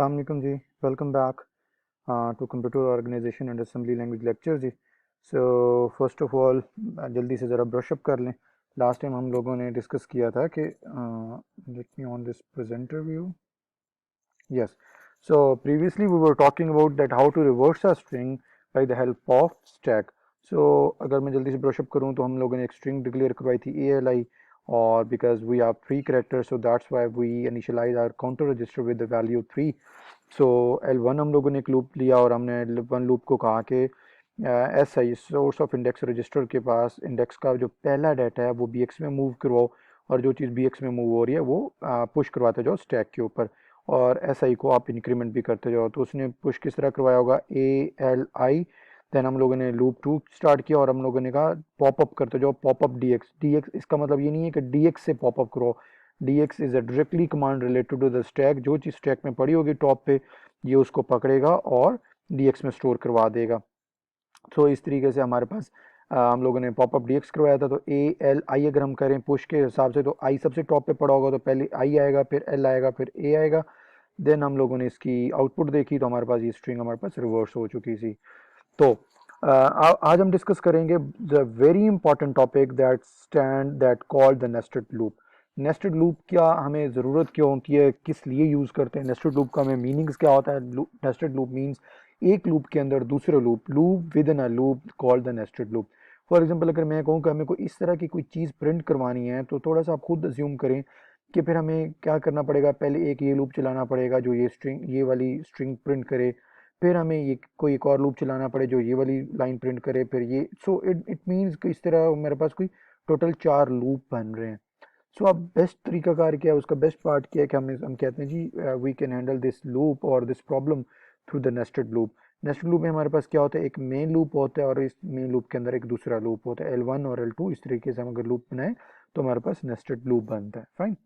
अस्सलाम वालेकुम जी। Welcome back to computer organization and assembly language lecture जी। सो फर्स्ट ऑफ ऑल जल्दी से ज़रा ब्रशअप कर लें। लास्ट टाइम हम लोगों ने डिस्कस किया था कि late me on this presenter view. Yes. So previously we were talking about that how to reverse a string by the help of stack. So अगर मैं जल्दी से ब्रशअप करूँ तो हम लोगों ने एक स्ट्रिंग डिक्लेयर करवाई थी ALI और because we have 3 characters so that's why we initialize our counter register with the value 3. So L1 हम लोगों ने एक लूप लिया और हमने L1 लूप को कहा कि SI source of index register के पास इंडेक्स का जो पहला डाटा है वो BX में मूव करवाओ और जो चीज़ BX में मूव हो रही है वो पुश करवाते जाओ स्टैक के ऊपर और एस आई को आप इंक्रीमेंट भी करते जाओ। तो उसने पुश किस तरह करवाया होगा ALI। देन हम लोगों ने लूप 2 स्टार्ट किया और हम लोगों ने कहा पॉपअप करते जाओ पॉपअप DX। इसका मतलब ये नहीं है कि DX से पॉपअप करो। DX is a directly command related to the stack. जो चीज़ स्टैक में पड़ी होगी टॉप पे ये उसको पकड़ेगा और DX में स्टोर करवा देगा। तो इस तरीके से हमारे पास हम लोगों ने पॉपअप DX करवाया था। तो ALI अगर हम करें पुश के हिसाब से तो आई सबसे टॉप पे पड़ा होगा तो पहले आई आएगा फिर L आएगा फिर A आएगा। देन हम लोगों ने इसकी आउटपुट देखी तो हमारे पास ये स्ट्रिंग हमारे पास रिवर्स हो चुकी थी। तो आज हम डिस्कस करेंगे the very important topic that called the nested loop. Nested loop क्या हमें ज़रूरत क्यों होती है, किस लिए यूज़ करते हैं नेस्टेड लूप का, हमें मीनिंग्स क्या होता है। नेस्टेड लूप मीन्स एक लूप के अंदर दूसरे loop with in a loop called the nested loop. For example अगर मैं कहूँ कि हमें कोई इस तरह की कोई चीज़ प्रिंट करवानी है तो थोड़ा सा आप खुद अज्यूम करें कि फिर हमें क्या करना पड़ेगा। पहले एक ये लूप चलाना पड़ेगा जो ये वाली स्ट्रिंग प्रिंट करे, फिर हमें ये कोई एक और लूप चलाना पड़े जो ये वाली लाइन प्रिंट करे, फिर ये सो इट इट मीन्स कि इस तरह मेरे पास कोई टोटल 4 लूप बन रहे हैं। सो अब बेस्ट तरीकाकार क्या है, उसका बेस्ट पार्ट क्या है कि हम कहते हैं जी we can handle this loop और this problem through the nested loop. Nested loop में हमारे पास क्या होता है, एक मेन लूप होता है और इस मेन लूप के अंदर एक दूसरा लूप होता है L1 और L2। इस तरीके से हम अगर लूप बनाए तो हमारे पास नेस्टेड लूप बनता है। फाइन।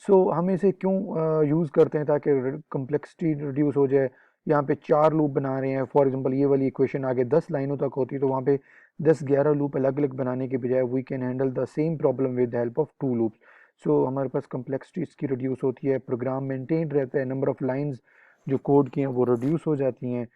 हम इसे क्यों यूज़ करते हैं, ताकि कम्प्लेक्सिटी रिड्यूस हो जाए। यहाँ पे 4 लूप बना रहे हैं, फॉर एग्जांपल ये वाली इक्वेशन आगे 10 लाइनों तक होती तो वहाँ पे 10-11 लूप अलग अलग बनाने के बजाय we can handle the same problem with the help of 2 loops. हमारे पास कम्प्लेक्सिटी इसकी रिड्यूस होती है, प्रोग्राम मेंटेन रहता है, नंबर ऑफ लाइन्स जो कोड की हैं वो रिड्यूस हो जाती हैं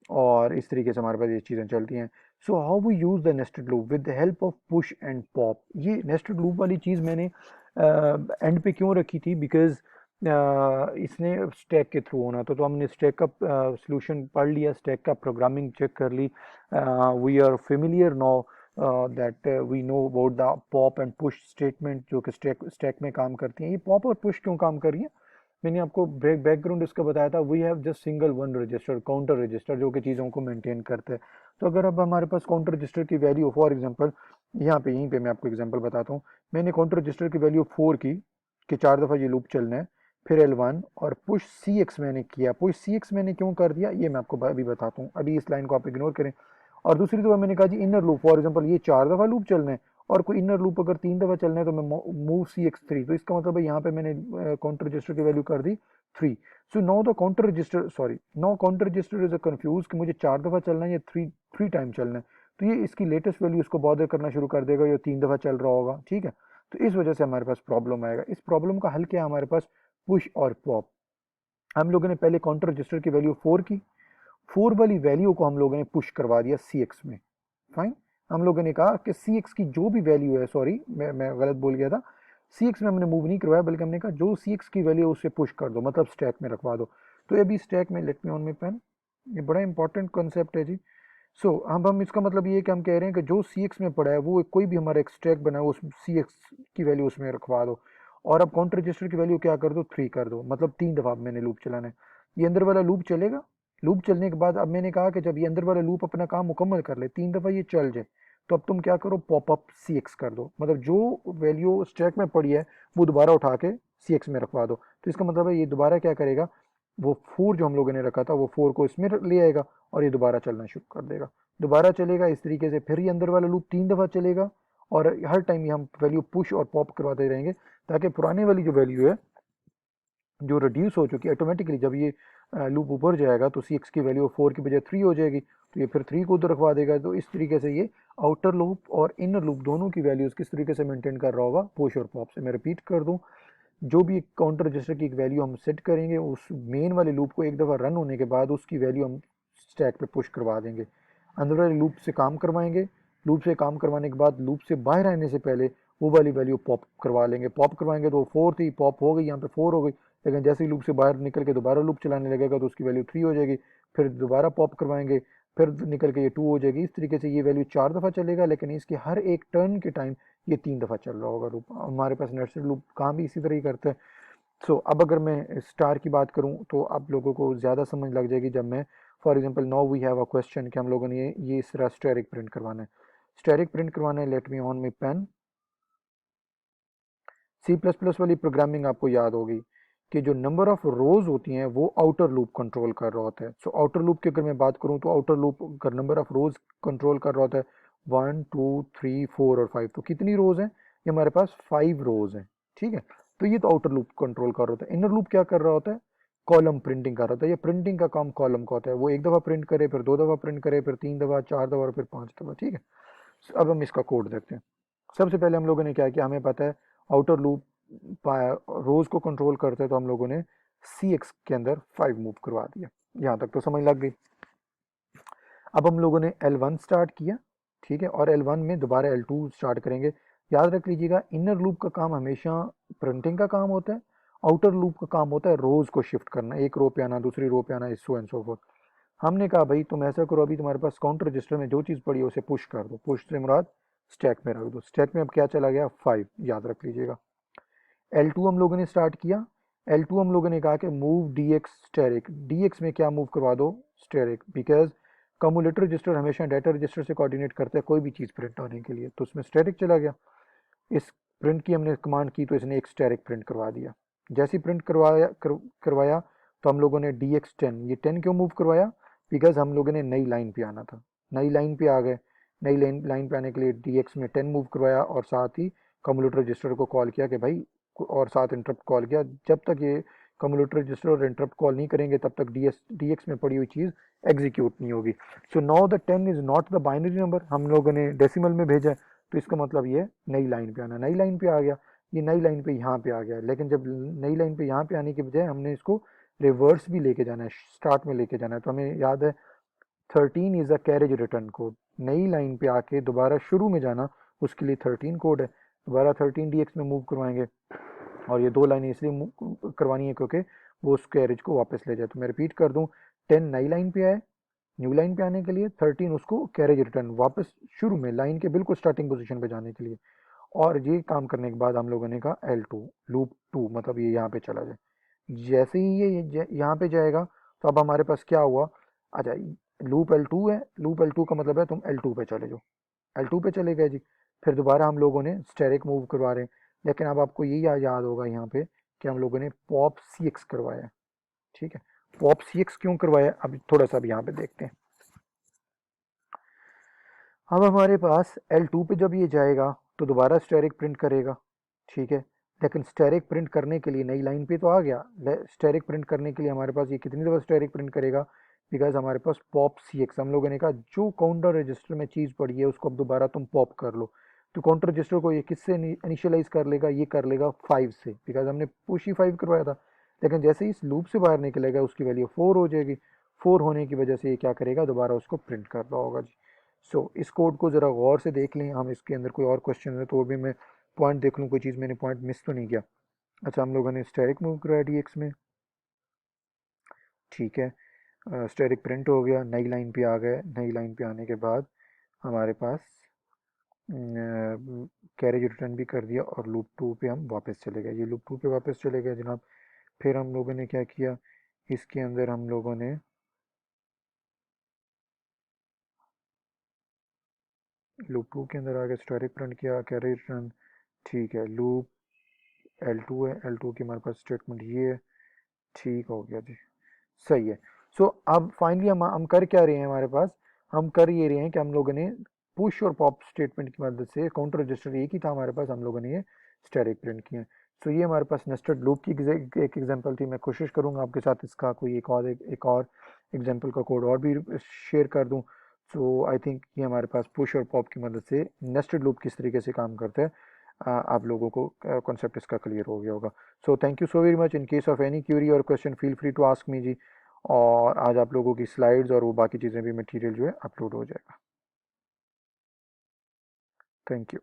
और इस तरीके से हमारे पास ये चीज़ें चलती हैं। So how we use the nested loop with the help of push and pop. ये नेस्टेड लूप वाली चीज़ मैंने एंड पे क्यों रखी थी, बिकॉज इसने स्टैक के थ्रू होना तो हमने स्टैक का सॉल्यूशन पढ़ लिया, स्टैक का प्रोग्रामिंग चेक कर ली। We are familiar now that we know about the pop and push statement जो कि स्टैक में काम करती हैं। ये पॉप और पुश क्यों काम कर रही है, मैंने आपको बैकग्राउंड इसका बताया था। We have just single one register, counter register, जो कि चीज़ों को मेंटेन करता है। तो अगर अब हमारे पास काउंटर रजिस्टर की वैल्यू फॉर एग्जांपल यहीं पे मैं आपको एग्जांपल बताता हूँ। मैंने काउंटर रजिस्टर की वैल्यू 4 की कि 4 दफ़ा ये लूप चलना है, फिर L1 और पुश CX मैंने किया। पुश CX मैंने क्यों कर दिया ये मैं आपको अभी बताता हूँ, अभी इस लाइन को आप इग्नोर करें। और दूसरी दफ़ा मैंने कहा जी इनर लूप, फॉर एग्जांपल ये 4 दफ़ा लूप चलना है और कोई इनर लूप अगर 3 दफ़ा चलना है तो मैं मूव CX3। तो इसका मतलब है यहाँ पे मैंने काउंटर रजिस्टर की वैल्यू कर दी 3। So now the counter register now counter register is a confuse कि मुझे 4 दफ़ा चलना है या थ्री टाइम चलना है। तो ये इसकी लेटेस्ट वैल्यू इसको बॉदर करना शुरू कर देगा, ये 3 दफ़ा चल रहा होगा, ठीक है। तो इस वजह से हमारे पास प्रॉब्लम आएगा। इस प्रॉब्लम का हल क्या है हमारे पास, पुश और पॉप। हम लोगों ने पहले काउंटर रजिस्टर की वैल्यू 4 की, 4 वाली वैल्यू को हम लोगों ने पुश करवा दिया CX में। फाइन। हम लोगों ने कहा कि CX की जो भी वैल्यू है, सॉरी मैं गलत बोल गया था, CX में हमने मूव नहीं करवाया बल्कि हमने कहा जो CX की वैल्यू है उसे पुश कर दो, मतलब स्टैक में रखवा दो। तो अभी स्टैक में, let me on my pen, ये बड़ा इंपॉर्टेंट कॉन्सेप्ट है जी। अब हम इसका मतलब ये है कि हम कह रहे हैं कि जो CX में पड़ा है वो कोई भी हमारा एक स्टैक बना है उस CX की वैल्यू उसमें रखवा दो और अब काउंटर रजिस्टर की वैल्यू क्या कर दो, 3 कर दो, मतलब 3 दफ़ा मैंने लूप चलाना है। ये अंदर वाला लूप चलेगा। लूप चलने के बाद अब मैंने कहा कि जब ये अंदर वाला लूप अपना काम मुकम्मल कर ले, 3 दफ़ा ये चल जाए, तो अब तुम क्या करो, पॉपअप CX कर दो, मतलब जो वैल्यू स्टैक में पड़ी है वो दोबारा उठा के CX में रखवा दो। तो इसका मतलब है ये दोबारा क्या करेगा, वो 4 जो हम लोगों ने रखा था वो 4 को इसमें ले आएगा और ये दोबारा चलना शुरू कर देगा। दोबारा चलेगा इस तरीके से, फिर ये अंदर वाला लूप 3 दफ़ा चलेगा और हर टाइम ये हम वैल्यू पुश और पॉप करवाते रहेंगे ताकि पुराने वाली जो वैल्यू है जो रिड्यूस हो चुकी है ऑटोमेटिकली जब ये लूप ऊपर जाएगा तो CX की वैल्यू 4 की बजाय 3 हो जाएगी, तो ये फिर 3 को उधर रखवा देगा। तो इस तरीके से ये आउटर लूप और इनर लूप दोनों की वैल्यूज़ किस तरीके से मेंटेन कर रहा होगा, पुश और पॉप से। मैं रिपीट कर दूं, जो भी काउंटर रजिस्टर की एक वैल्यू हम सेट करेंगे, उस मेन वाले लूप को एक दफ़ा रन होने के बाद उसकी वैल्यू हम स्टैक पे पुश करवा देंगे, अंदर वाले लूप से काम करवाएंगे। लूप से काम करवाने के बाद लूप से बाहर आने से पहले वो वाली वैल्यू पॉप करवा लेंगे। पॉप करवाएंगे तो 4 थी, पॉप हो गई, यहाँ पे 4 हो गई। लेकिन जैसे ही लूप से बाहर निकल के दोबारा लूप चलाने लगेगा तो उसकी वैल्यू 3 हो जाएगी। फिर दोबारा पॉप करवाएंगे, फिर निकल के ये 2 हो जाएगी। इस तरीके से ये वैल्यू 4 दफ़ा चलेगा, लेकिन इसके हर एक टर्न के टाइम ये 3 दफ़ा चल रहा होगा लूप। हमारे पास नेस्टेड लूप काम भी इसी तरह ही करते हैं। सो अब अगर मैं स्टार की बात करूं तो आप लोगों को ज़्यादा समझ लग जाएगी जब मैं, for example now we have a question कि हम लोगों ने ये इस तरह स्टैटिक प्रिंट करवाना है। स्टैटिक प्रिंट करवाना है, let me on my pen. C plus plus वाली प्रोग्रामिंग आपको याद होगी कि जो नंबर ऑफ रोज होती हैं वो आउटर लूप कंट्रोल कर रहा होता है। सो आउटर लूप की अगर मैं बात करूं तो आउटर लूप अगर नंबर ऑफ रोज कंट्रोल कर रहा होता है 1 2 3 4 और 5, तो कितनी रोज हैं? ये हमारे पास 5 रोज हैं, ठीक है। तो ये तो आउटर लूप कंट्रोल कर रहा होता है। इनर लूप क्या कर रहा होता है? कॉलम प्रिंटिंग कर रहा होता है। ये प्रिंटिंग का काम कॉलम का होता है, वो एक दफ़ा प्रिंट करे, फिर 2 दफ़ा प्रिंट करे, फिर 3 दफ़ा, 4 दफ़ा और फिर 5 दफ़ा, ठीक है। अब हम इसका कोड देखते हैं। सबसे पहले हम लोगों ने क्या किया, हमें पता है आउटर लूप रोज को कंट्रोल करते हैं, तो हम लोगों ने सी एक्स के अंदर 5 मूव करवा दिया। यहाँ तक तो समझ लग गई। अब हम लोगों ने L1 स्टार्ट किया, ठीक है, और L1 में दोबारा L2 स्टार्ट करेंगे। याद रख लीजिएगा, इनर लूप का काम हमेशा प्रिंटिंग का काम होता है, आउटर लूप का काम होता है रोज को शिफ्ट करना, एक रो पे आना, दूसरी रो पे आना, सो एंड सो फोर्थ। हमने कहा भाई तुम ऐसा करो, अभी तुम्हारे पास काउंटर रजिस्टर में जो चीज़ पड़ी है उसे पुश कर दो। पुश से मुराद स्टैक में रख दो। स्टैक में अब क्या चला गया? 5, याद रख लीजिएगा। L2 हम लोगों ने स्टार्ट किया। L2 हम लोगों ने कहा कि move D X asterisk. D X में क्या मूव करवा दो? स्टेरिक, बिकॉज कम्युलेटर रजिस्टर हमेशा डाटा रजिस्टर से कोऑर्डिनेट करता है कोई भी चीज़ प्रिंट होने के लिए, तो उसमें स्टेरिक चला गया। इस प्रिंट की हमने कमांड की तो इसने एक स्टेरिक प्रिंट करवा दिया। जैसे ही प्रिंट करवाया तो हम लोगों ने डी एक्स 10, ये 10 क्यों मूव करवाया? बिकॉज हम लोगों ने नई लाइन पे आना था, नई लाइन पे आ गए। नई लाइन पे आने के लिए डी एक्स में 10 मूव करवाया और साथ ही कम्युलेटर रजिस्टर को कॉल किया कि भाई, और साथ इंटरप्ट कॉल किया। जब तक ये कम्युलेटर रजिस्टर और इंटरप्ट कॉल नहीं करेंगे तब तक डी एक्स में पड़ी हुई चीज़ एग्जीक्यूट नहीं होगी। So now the 10 is not the binary number, हम लोगों ने डेसिमल में भेजा है, तो इसका मतलब ये नई लाइन पे आना। नई लाइन पे आ गया, ये नई लाइन पे यहाँ पे आ गया। लेकिन जब नई लाइन पे यहाँ पे आने के बजाय हमने इसको रिवर्स भी लेके जाना है, स्टार्ट में लेके जाना है, तो हमें याद है 13 is a carriage return code. नई लाइन पे आके दोबारा शुरू में जाना, उसके लिए 13 कोड है। दोबारा 13 डीएक्स में मूव करवाएंगे, और ये 2 लाइनें इसलिए करवानी है क्योंकि वो उस कैरेज को वापस ले जाए। तो मैं रिपीट कर दूं, 10 नई लाइन पे आए, न्यू लाइन पे आने के लिए, 13 उसको कैरेज रिटर्न वापस शुरू में लाइन के बिल्कुल स्टार्टिंग पोजीशन पे जाने के लिए। और ये काम करने के बाद हम लोगों ने कहा L2 लूप 2, मतलब ये यहाँ पे चला जाए। जैसे ही ये यहाँ पे जाएगा तो अब हमारे पास क्या हुआ? अच्छा, लूप L2 है, लूप L2 का मतलब है तुम L2 पे चले जाओ। L2 पे चले गए जी। फिर दोबारा हम लोगों ने स्टेरिक मूव करवा रहे हैं। लेकिन अब आपको ये याद होगा यहाँ पे कि हम लोगों ने पॉप सी एक्स करवाया, ठीक है। पॉप सी एक्स क्यों करवाया, अभी थोड़ा सा अब यहाँ पे देखते हैं। अब हमारे पास L2 पे जब ये जाएगा तो दोबारा स्टेरिक प्रिंट करेगा, ठीक है। लेकिन स्टेरिक प्रिंट करने के लिए नई लाइन पे तो आ गया, स्टेरिक प्रिंट करने के लिए हमारे पास ये कितनी दफ़ा स्टेरिक प्रिंट करेगा? बिकॉज हमारे पास पॉप सी एक्स, हम लोगों ने कहा जो काउंटर रजिस्टर में चीज़ पड़ी है उसको अब दोबारा तुम पॉप कर लो। तो काउंटर रजिस्टर को ये किससे इनिशियलाइज कर लेगा? ये कर लेगा 5 से, बिकॉज हमने पुश ही 5 करवाया था। लेकिन जैसे ही इस लूप से बाहर निकलेगा उसकी वैल्यू 4 हो जाएगी। 4 होने की वजह से ये क्या करेगा? दोबारा उसको प्रिंट कर रहा होगा जी। इस कोड को ज़रा गौर से देख लें, हम इसके अंदर कोई और क्वेश्चन है तो वो भी मैं पॉइंट देख लूँ, कोई चीज़ मैंने पॉइंट मिस तो नहीं किया। अच्छा, हम लोगों ने स्टेरिक मूव कराया डीएक्स में, ठीक है। स्टेरिक प्रिंट हो गया, नई लाइन पे आ गए। नई लाइन पे आने के बाद हमारे पास कैरेज रिटर्न भी कर दिया और लूप 2 पे हम वापस चले गए। ये लूप 2 पे वापस चले गए जनाब। फिर हम लोगों ने क्या किया, इसके अंदर हम लोगों ने लूप 2 के अंदर आगे स्टेरिक प्रिंट किया, कैरेज रिटर्न, ठीक है। लूप L2 है, L2 की हमारे पास स्टेटमेंट ये है, ठीक हो गया जी, सही है। अब फाइनली हम कर क्या रहे हैं? हमारे पास हम कर ये रहे हैं कि हम लोगों ने पुश और पॉप स्टेटमेंट की मदद से, काउंटर रजिस्टर एक ही था हमारे पास, हम लोगों ने ये स्टैटिक प्रिंट किए। ये हमारे पास नेस्टेड लूप की एक एग्जांपल थी। मैं कोशिश करूंगा आपके साथ इसका कोई एक और एग्जांपल का कोड और भी शेयर कर दूं। आई थिंक ये हमारे पास पुश और पॉप की मदद से नेस्टेड लूप किस तरीके से काम करता है आप लोगों को कॉन्सेप्ट इसका क्लियर हो गया होगा। So thank you so very much. In case of any query और question feel free to ask me जी। और आज आप लोगों की स्लाइड्स और वो बाकी चीज़ें भी मटेरियल जो है अपलोड हो जाएगा। Thank you.